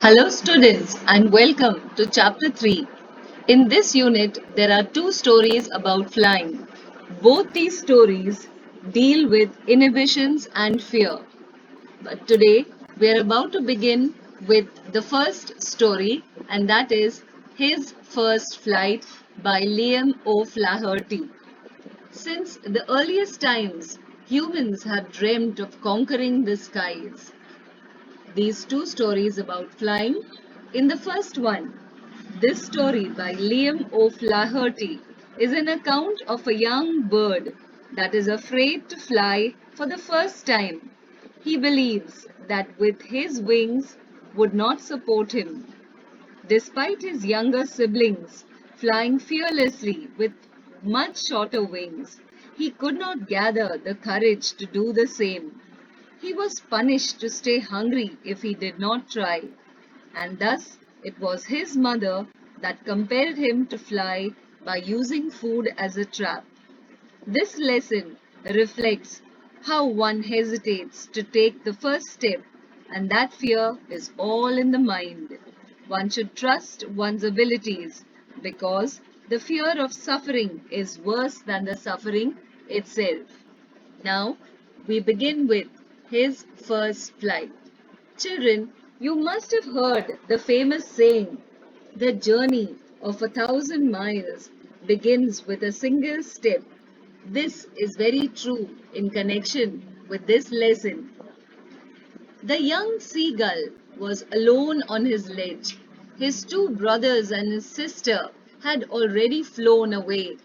Hello, students, and welcome to Chapter 3. In this unit, there are two stories about flying. Both these stories deal with inhibitions and fear. But today, we are about to begin with the first story, and that is His First Flight by Liam O'Flaherty. Since the earliest times, humans have dreamt of conquering the skies. These two stories about flying. In the first one, this story by Liam O'Flaherty is an account of a young bird that is afraid to fly for the first time. He believes that with his wings would not support him. Despite his younger siblings flying fearlessly with much shorter wings, he could not gather the courage to do the same. He was punished to stay hungry if he did not try, and thus it was his mother that compelled him to fly by using food as a trap. This lesson reflects how one hesitates to take the first step, and that fear is all in the mind. One should trust one's abilities because the fear of suffering is worse than the suffering itself. Now, we begin with his first flight. Children, you must have heard the famous saying, the journey of 1,000 miles begins with a single step. This is very true in connection with this lesson. The young seagull was alone on his ledge. His two brothers and his sister had already flown away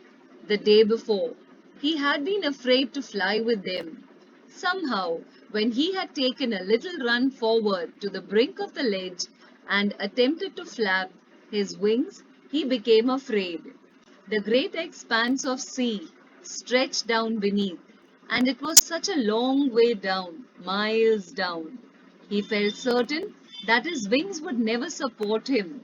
the day before. He had been afraid to fly with them. Somehow, when he had taken a little run forward to the brink of the ledge and attempted to flap his wings, he became afraid. The great expanse of sea stretched down beneath, and it was such a long way down, miles down. He felt certain that his wings would never support him.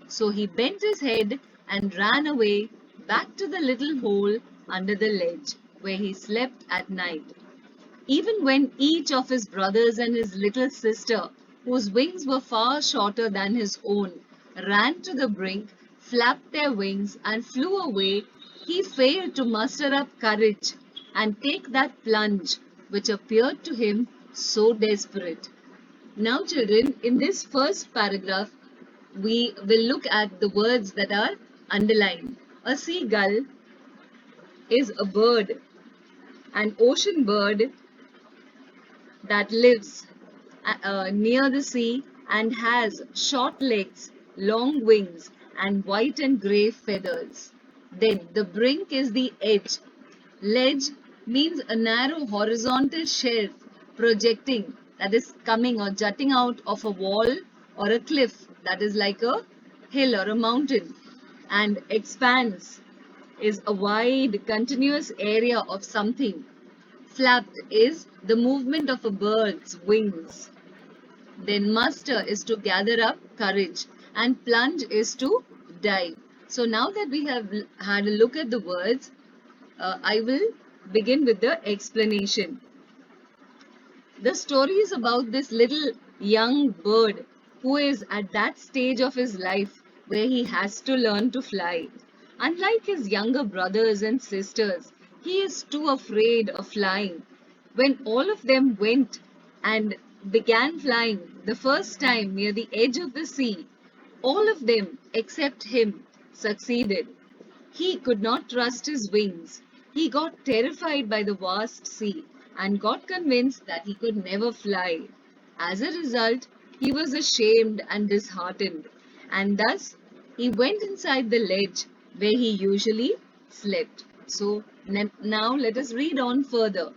So he bent his head and ran away back to the little hole under the ledge where he slept at night. Even when each of his brothers and his little sister, whose wings were far shorter than his own, ran to the brink, flapped their wings, and flew away, he failed to muster up courage and take that plunge which appeared to him so desperate. Now, children, in this first paragraph, we will look at the words that are underlined. A seagull is a bird, an ocean bird that lives near the sea and has short legs, long wings, and white and grey feathers. Then the brink is the edge. Ledge means a narrow horizontal shelf projecting, that is coming or jutting out of a wall or a cliff, that is like a hill or a mountain. And expanse is a wide continuous area of something. Flapped is the movement of a bird's wings. Then muster is to gather up courage and plunge is to dive. So now that we have had a look at the words, I will begin with the explanation. The story is about this little young bird who is at that stage of his life where he has to learn to fly. Unlike his younger brothers and sisters, he is too afraid of flying. When all of them went and began flying the first time near the edge of the sea, all of them except him succeeded. He could not trust his wings. He got terrified by the vast sea and got convinced that he could never fly. As a result, he was ashamed and disheartened, and thus he went inside the ledge where he usually slept. So now let us read on further.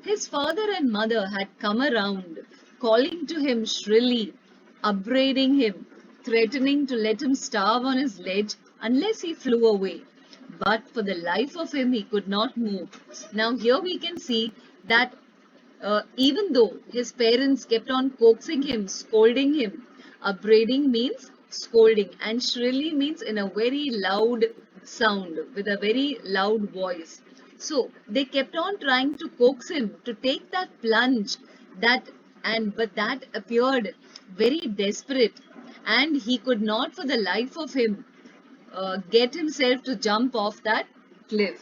His father and mother had come around, calling to him shrilly, upbraiding him, threatening to let him starve on his ledge unless he flew away. But for the life of him, he could not move. Now, here we can see that even though his parents kept on coaxing him, scolding him, upbraiding means scolding, and shrilly means in a very loud sound with a very loud voice. So they kept on trying to coax him to take that plunge that but that appeared very desperate and he could not for the life of him get himself to jump off that cliff.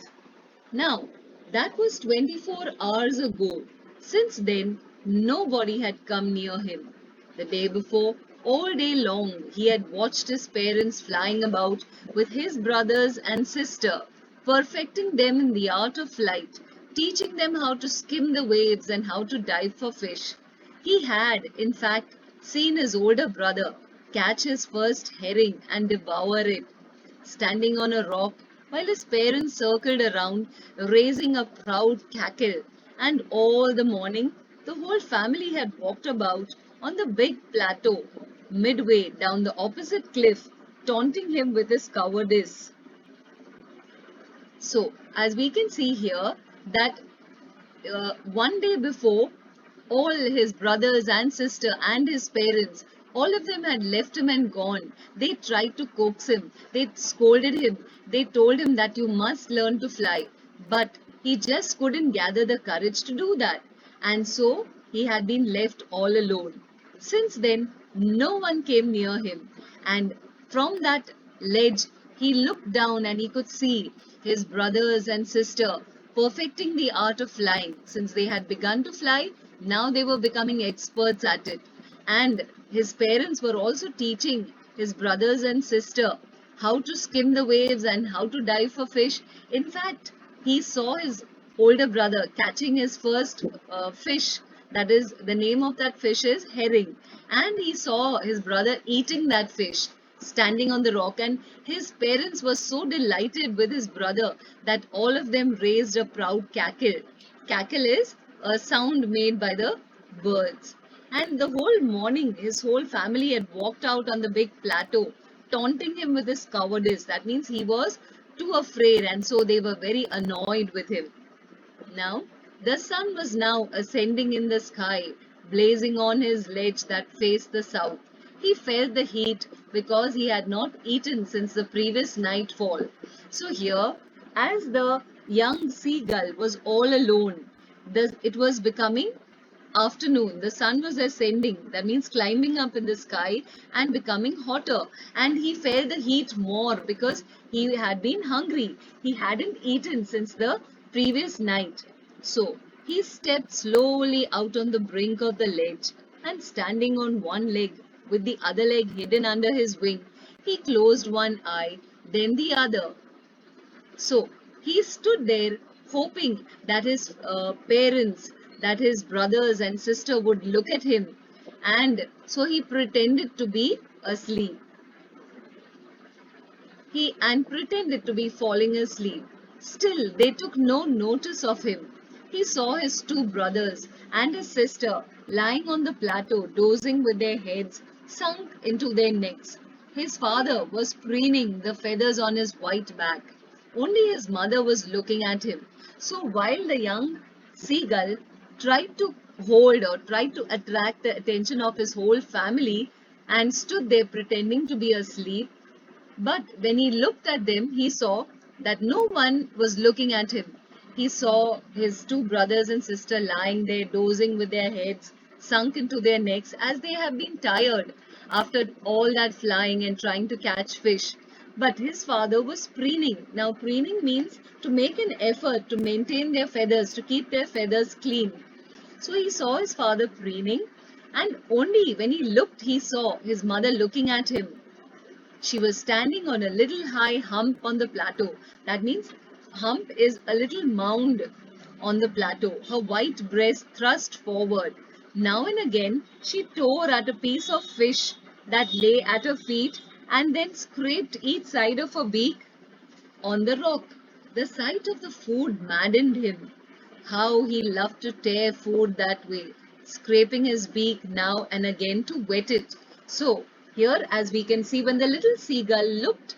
Now, that was 24 hours ago. Since then, nobody had come near him. The day before, all day long, he had watched his parents flying about with his brothers and sister, perfecting them in the art of flight, teaching them how to skim the waves and how to dive for fish. He had, in fact, seen his older brother catch his first herring and devour it, standing on a rock while his parents circled around, raising a proud cackle. And all the morning, the whole family had walked about on the big plateau, midway down the opposite cliff, taunting him with his cowardice. So, as we can see here, that one day before, all his brothers and sister and his parents, all of them had left him and gone. They tried to coax him, they scolded him, they told him that you must learn to fly, but he just couldn't gather the courage to do that, and so he had been left all alone. Since then, no one came near him, and from that ledge he looked down and he could see his brothers and sister perfecting the art of flying. Since they had begun to fly, now they were becoming experts at it. And his parents were also teaching his brothers and sister how to skim the waves and how to dive for fish. In fact, he saw his older brother catching his first fish. That is, the name of that fish is herring. And he saw his brother eating that fish, standing on the rock, and his parents were so delighted with his brother that all of them raised a proud cackle. Cackle is a sound made by the birds. And the whole morning, his whole family had walked out on the big plateau, taunting him with his cowardice. That means he was too afraid, and so they were very annoyed with him. Now, the sun was now ascending in the sky, blazing on his ledge that faced the south. He felt the heat because he had not eaten since the previous nightfall. So here, as the young seagull was all alone, it was becoming afternoon. The sun was ascending, that means climbing up in the sky and becoming hotter. And he felt the heat more because he had been hungry. He hadn't eaten since the previous night. So he stepped slowly out on the brink of the ledge, and standing on one leg with the other leg hidden under his wing, he closed one eye, then the other. So he stood there hoping that his parents, that his brothers and sister would look at him, and so he pretended to be asleep. He and pretended to be falling asleep. Still, they took no notice of him. He saw his two brothers and his sister lying on the plateau, dozing with their heads sunk into their necks. His father was preening the feathers on his white back. Only his mother was looking at him. So while the young seagull tried to hold or tried to attract the attention of his whole family and stood there pretending to be asleep, but when he looked at them, he saw that no one was looking at him. He saw his two brothers and sister lying there, dozing with their heads sunk into their necks as they have been tired after all that flying and trying to catch fish. But his father was preening. Now, preening means to make an effort to maintain their feathers, to keep their feathers clean. So he saw his father preening, and only when he looked, he saw his mother looking at him. She was standing on a little high hump on the plateau. That means hump is a little mound on the plateau. Her white breast thrust forward. Now and again, she tore at a piece of fish that lay at her feet and then scraped each side of her beak on the rock. The sight of the food maddened him. How he loved to tear food that way, scraping his beak now and again to wet it. So, here, as we can see, when the little seagull looked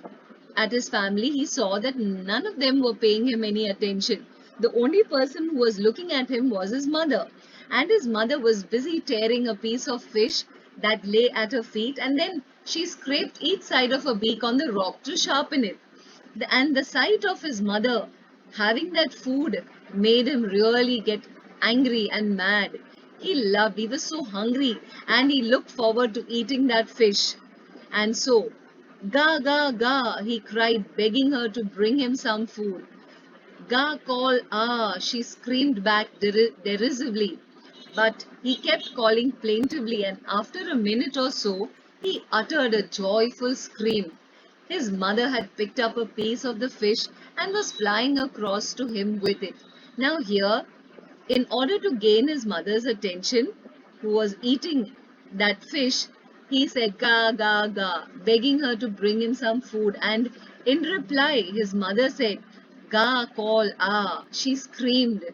at his family, he saw that none of them were paying him any attention. The only person who was looking at him was his mother, and his mother was busy tearing a piece of fish that lay at her feet, and then she scraped each side of her beak on the rock to sharpen it. And the sight of his mother having that food made him really get angry and mad. He was so hungry, and he looked forward to eating that fish. And so, Ga, ga, ga, he cried, begging her to bring him some food. Ga call ah, she screamed back derisively. But he kept calling plaintively, and after a minute or so, he uttered a joyful scream. His mother had picked up a piece of the fish and was flying across to him with it. Now, here, in order to gain his mother's attention, who was eating that fish, he said ga ga ga, begging her to bring him some food. And in reply, his mother said ga call ah. She screamed.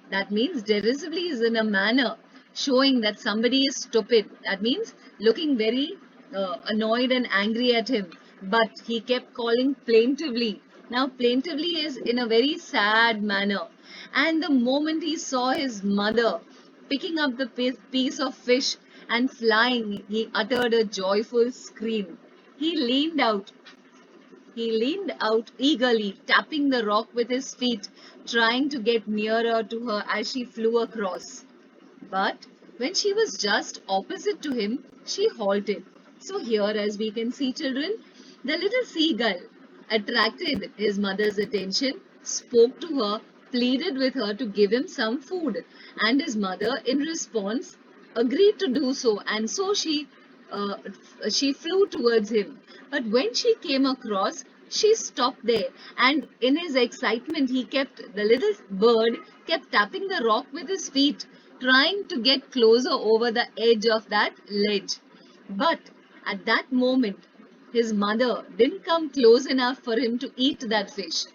That means derisively is in a manner showing that somebody is stupid. That means looking very annoyed and angry at him. But he kept calling plaintively. Now, plaintively is in a very sad manner. And the moment he saw his mother picking up the piece of fish and flying, he uttered a joyful scream. He leaned out. He leaned out eagerly, tapping the rock with his feet, trying to get nearer to her as she flew across. But when she was just opposite to him, she halted. So, here, as we can see, children, the little seagull attracted his mother's attention, spoke to her, pleaded with her to give him some food, and his mother, in response, agreed to do so. And so uh, she flew towards him. But when she came across, she stopped there, and in his excitement, the little bird kept tapping the rock with his feet, trying to get closer over the edge of that ledge. But at that moment, his mother didn't come close enough for him to eat that fish.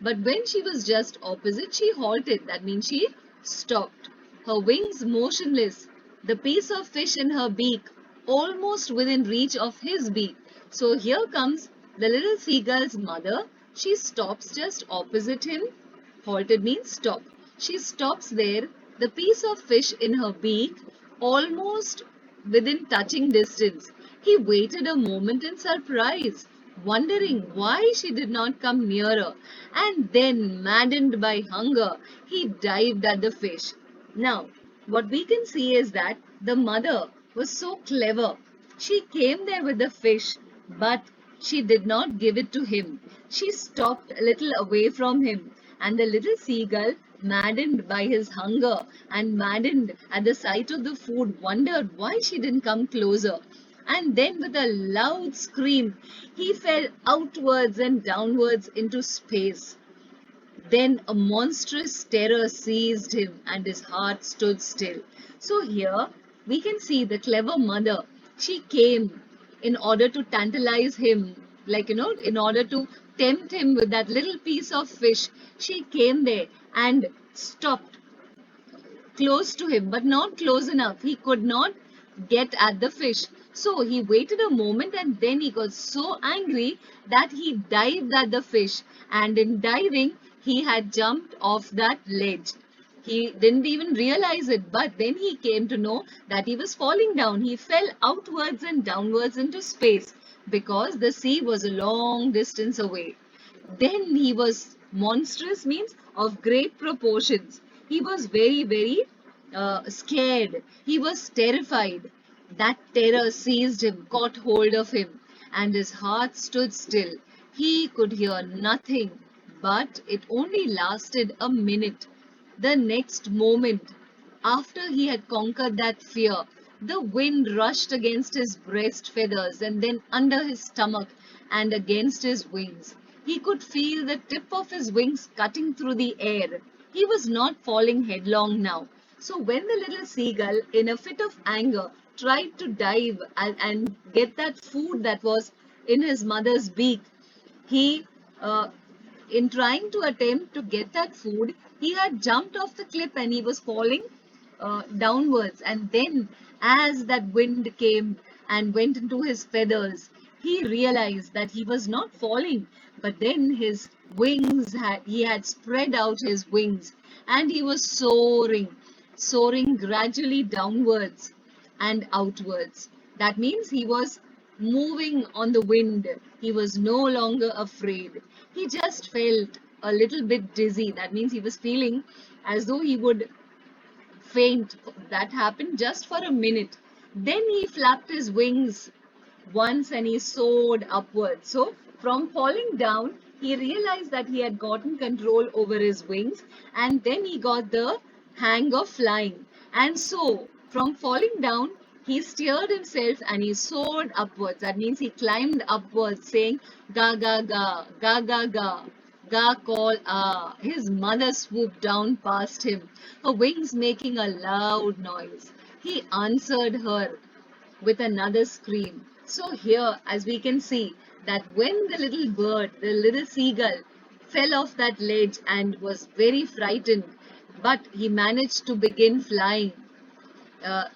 But when she was just opposite, she halted. That means she stopped. Her wings motionless, the piece of fish in her beak almost within reach of his beak. So here comes the little seagull's mother. She stops just opposite him. Halted means stop. She stops there, the piece of fish in her beak, almost within touching distance. He waited a moment in surprise, wondering why she did not come nearer, and then, maddened by hunger, he dived at the fish. Now, what we can see is that the mother was so clever. She came there with the fish, but she did not give it to him. She stopped a little away from him, and the little seagull, maddened by his hunger and maddened at the sight of the food, wondered why she didn't come closer. And then, with a loud scream, he fell outwards and downwards into space. Then a monstrous terror seized him and his heart stood still. So here we can see the clever mother. She came in order to tantalize him, in order to tempt him with that little piece of fish. She came there and stopped close to him, but not close enough. He could not get at the fish. So he waited a moment and then he got so angry that he dived at the fish. And in diving, he had jumped off that ledge. He didn't even realize it, but then he came to know that he was falling down. He fell outwards and downwards into space because the sea was a long distance away. Then he was monstrous, means of great proportions. He was very, very scared. He was terrified. That terror seized him, caught hold of him, and his heart stood still. He could hear nothing, but it only lasted a minute. The next moment, after he had conquered that fear, the wind rushed against his breast feathers and then under his stomach and against his wings. He could feel the tip of his wings cutting through the air. He was not falling headlong now. So when the little seagull, in a fit of anger, tried to dive and get that food that was in his mother's beak, he in trying to attempt to get that food, he had jumped off the cliff and he was falling downwards. And then, as that wind came and went into his feathers, he realized that he was not falling, but then he had spread out his wings and he was soaring gradually downwards and outwards. That means he was moving on the wind. He was no longer afraid. He just felt a little bit dizzy. That means he was feeling as though he would faint. That happened just for a minute. Then he flapped his wings once and he soared upwards. So, from falling down, he realized that he had gotten control over his wings and then he got the hang of flying. And so, from falling down, he steered himself and he soared upwards. That means he climbed upwards, saying, Ga ga ga, ga ga ga. Ga call ah. His mother swooped down past him, her wings making a loud noise. He answered her with another scream. So here, as we can see, that when the little bird, the little seagull, fell off that ledge and was very frightened, but he managed to begin flying.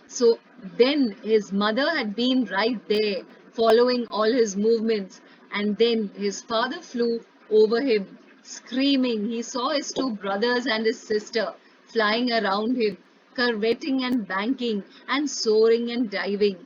So then his mother had been right there, following all his movements, and then his father flew over him, screaming. He saw his two brothers and his sister flying around him, curveting and banking, and soaring and diving.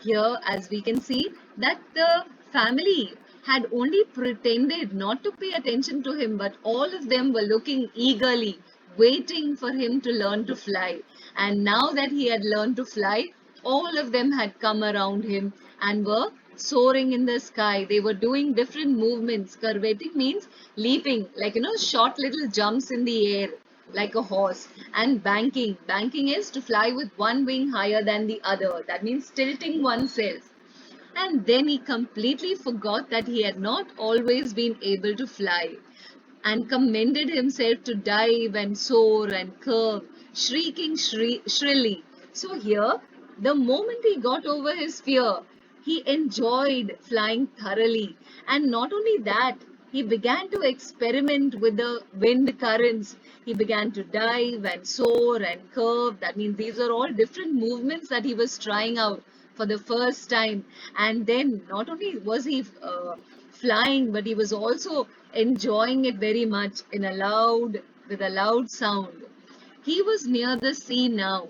Here, as we can see, that the family had only pretended not to pay attention to him, but all of them were looking eagerly, waiting for him to learn to fly. And now that he had learned to fly, all of them had come around him and were soaring in the sky. They were doing different movements. Curveting means leaping, like, short little jumps in the air like a horse. And banking is to fly with one wing higher than the other. That means tilting oneself. And then he completely forgot that he had not always been able to fly and commended himself to dive and soar and curve, shrieking shrilly. So here, the moment he got over his fear, he enjoyed flying thoroughly. And not only that, he began to experiment with the wind currents. He began to dive and soar and curve. That means these are all different movements that he was trying out for the first time. And then not only was he flying, but he was also enjoying it very much with a loud sound. He was near the sea now,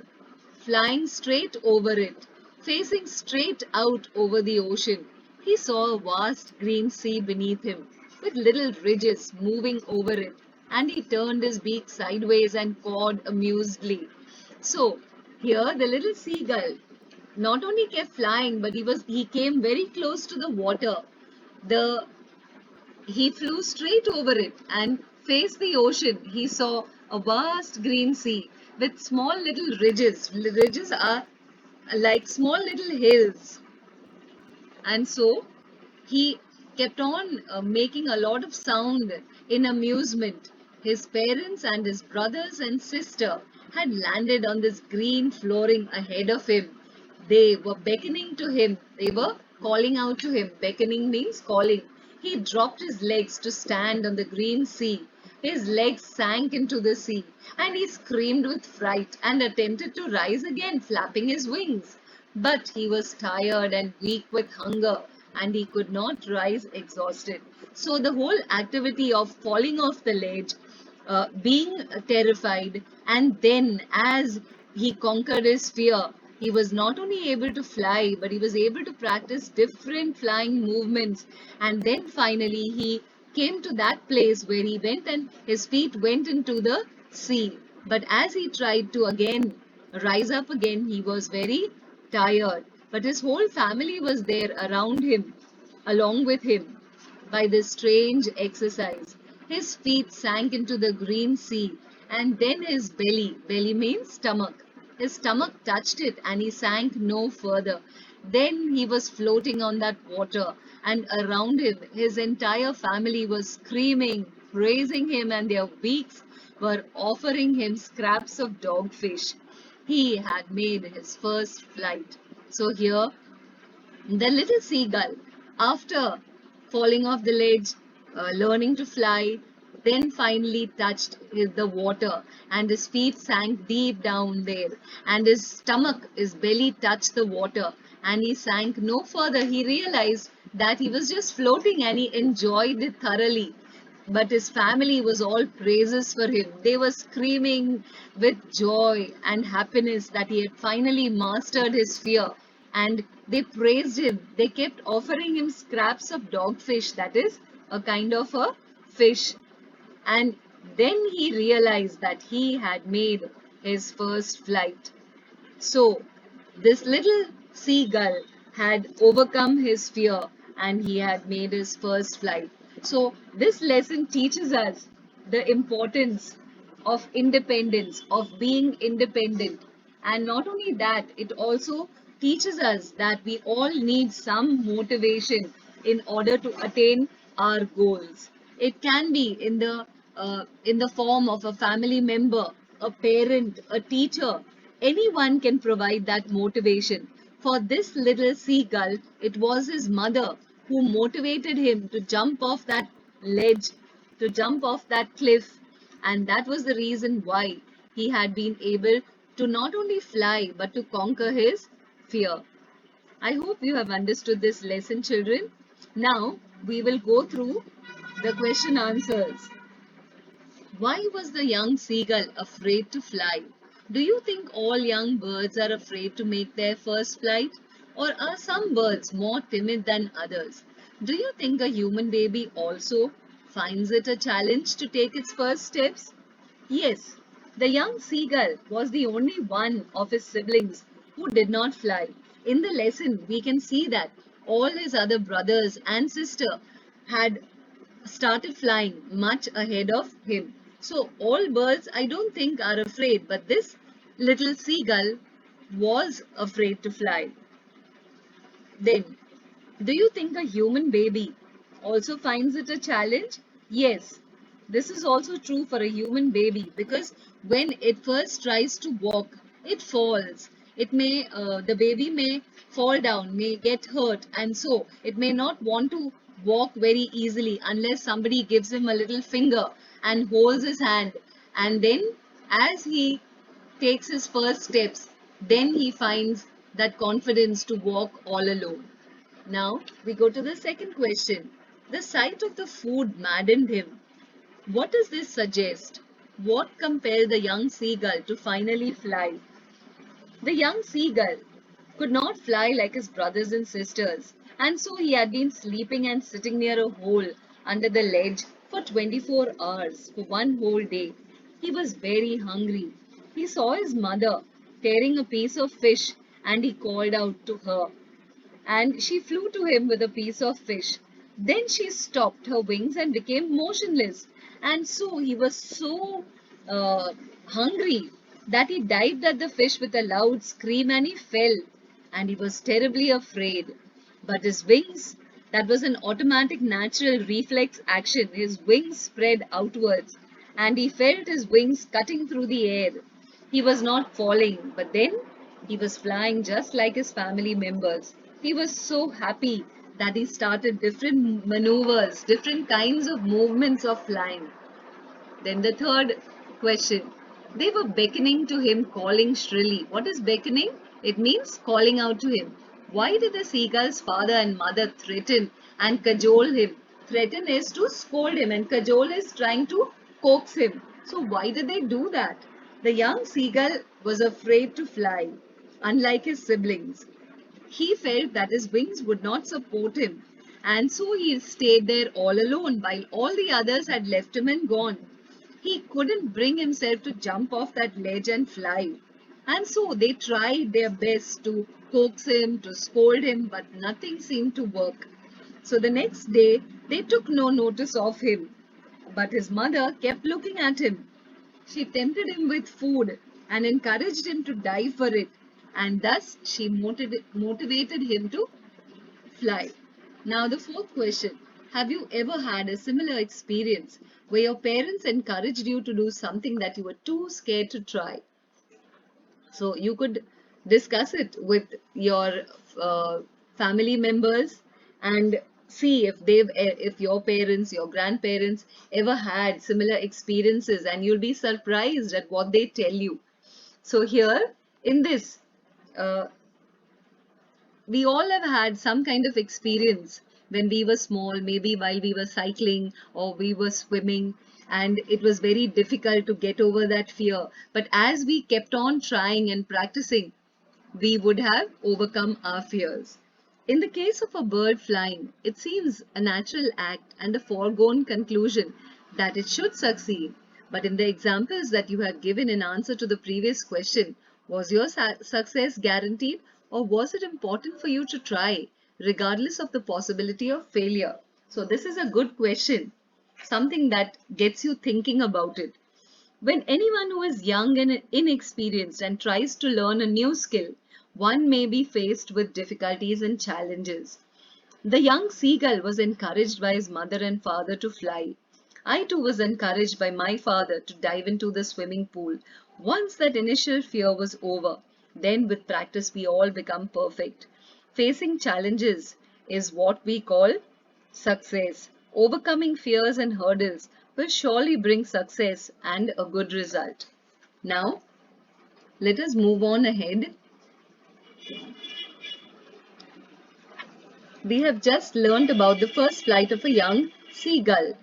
flying straight over it, facing straight out over the ocean. He saw a vast green sea beneath him, with little ridges moving over it, and he turned his beak sideways and cawed amusedly. So, here the little seagull not only kept flying, but he came very close to the water. The He flew straight over it and faced the ocean. He saw a vast green sea with small little ridges. Ridges are like small little hills. And so he kept on making a lot of sound in amusement. His parents and his brothers and sister had landed on this green flooring ahead of him. They were beckoning to him. They were calling out to him. Beckoning means calling. He dropped his legs to stand on the green sea. His legs sank into the sea and he screamed with fright and attempted to rise again, flapping his wings. But he was tired and weak with hunger and he could not rise exhausted. So the whole activity of falling off the ledge, being terrified, and then as he conquered his fear, he was not only able to fly, but he was able to practice different flying movements. And then finally he came to that place where he went and his feet went into the sea. But as he tried to again rise up again, he was very tired. But his whole family was there around him, along with him, by this strange exercise. His feet sank into the green sea, and then his belly means stomach, his stomach touched it and he sank no further. Then he was floating on that water, and around him, his entire family was screaming, praising him, and their beaks were offering him scraps of dogfish. He had made his first flight. So here the little seagull, after falling off the ledge, learning to fly, then finally touched the water and his feet sank deep down there and his stomach, his belly touched the water and he sank no further. He realized that he was just floating and he enjoyed it thoroughly. But his family was all praises for him. They were screaming with joy and happiness that he had finally mastered his fear. And they praised him. They kept offering him scraps of dogfish, that is, a kind of a fish. And then he realized that he had made his first flight. So, this little seagull had overcome his fear and he had made his first flight. So, this lesson teaches us the importance of independence, of being independent. And not only that, it also teaches us that we all need some motivation in order to attain our goals. It can be in the form of a family member, a parent, a teacher. Anyone can provide that motivation. For this little seagull, it was his mother who motivated him to jump off that ledge, to jump off that cliff, and that was the reason why he had been able to not only fly but to conquer his fear. I hope you have understood this lesson, children. Now we will go through the question answers. Why was the young seagull afraid to fly? Do you think all young birds are afraid to make their first flight? Or are some birds more timid than others? Do you think a human baby also finds it a challenge to take its first steps? Yes, the young seagull was the only one of his siblings who did not fly. In the lesson, we can see that all his other brothers and sister had started flying much ahead of him. So all birds, I don't think, are afraid, but this little seagull was afraid to fly. Then, do you think a human baby also finds it a challenge? Yes, this is also true for a human baby because when it first tries to walk, it falls. The baby may fall down, may get hurt, and so it may not want to walk very easily unless somebody gives him a little finger and holds his hand. And then, as he takes his first steps, then he finds that confidence to walk all alone. Now we go to the second question. The sight of the food maddened him. What does this suggest? What compelled the young seagull to finally fly? The young seagull could not fly like his brothers and sisters, and so he had been sleeping and sitting near a hole under the ledge for 24 hours, for one whole day. He was very hungry. He saw his mother tearing a piece of fish and he called out to her and she flew to him with a piece of fish. Then she stopped her wings and became motionless. And so he was so hungry that he dived at the fish with a loud scream and he fell. And he was terribly afraid. But his wings, that was an automatic natural reflex action. His wings spread outwards and he felt his wings cutting through the air. He was not falling, but then he was flying just like his family members. He was so happy that he started different maneuvers, different kinds of movements of flying. Then the third question. They were beckoning to him, calling shrilly. What is beckoning? It means calling out to him. Why did the seagull's father and mother threaten and cajole him? Threaten is to scold him, and cajole is trying to coax him. So, why did they do that? The young seagull was afraid to fly, unlike his siblings. He felt that his wings would not support him, and so he stayed there all alone while all the others had left him and gone. He couldn't bring himself to jump off that ledge and fly. And so they tried their best to coax him, to scold him, but nothing seemed to work. So the next day, they took no notice of him. But his mother kept looking at him. She tempted him with food and encouraged him to dive for it. And thus she motivated him to fly. Now, the fourth question. Have you ever had a similar experience where your parents encouraged you to do something that you were too scared to try? So, you could discuss it with your family members and see if your parents, your grandparents ever had similar experiences, and you'll be surprised at what they tell you. So, here in this, uh, we all have had some kind of experience when we were small, maybe while we were cycling or we were swimming, and it was very difficult to get over that fear. But as we kept on trying and practicing, we would have overcome our fears. In the case of a bird flying, it seems a natural act and a foregone conclusion that it should succeed. But in the examples that you have given in answer to the previous question, was your success guaranteed or was it important for you to try, regardless of the possibility of failure? So, this is a good question, something that gets you thinking about it. When anyone who is young and inexperienced and tries to learn a new skill, one may be faced with difficulties and challenges. The young seagull was encouraged by his mother and father to fly. I too was encouraged by my father to dive into the swimming pool. Once that initial fear was over, then with practice we all become perfect. Facing challenges is what we call success. Overcoming fears and hurdles will surely bring success and a good result. Now, let us move on ahead. We have just learnt about the first flight of a young seagull.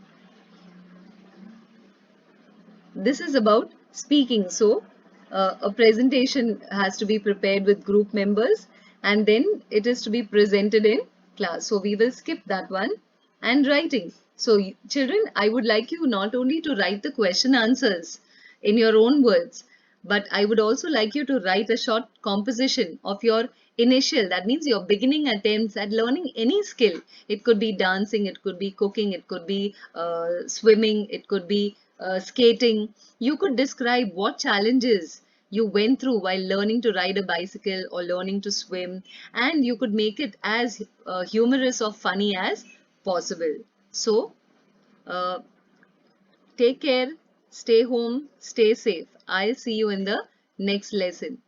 This is about speaking. So, a presentation has to be prepared with group members and then it is to be presented in class. So, we will skip that one. And writing. So, children, I would like you not only to write the question answers in your own words, but I would also like you to write a short composition of your initial, that means your beginning attempts at learning any skill. It could be dancing, it could be cooking, it could be swimming, it could be skating. You could describe what challenges you went through while learning to ride a bicycle or learning to swim, and you could make it as humorous or funny as possible. So, uh, take care, stay home, stay safe. I'll see you in the next lesson.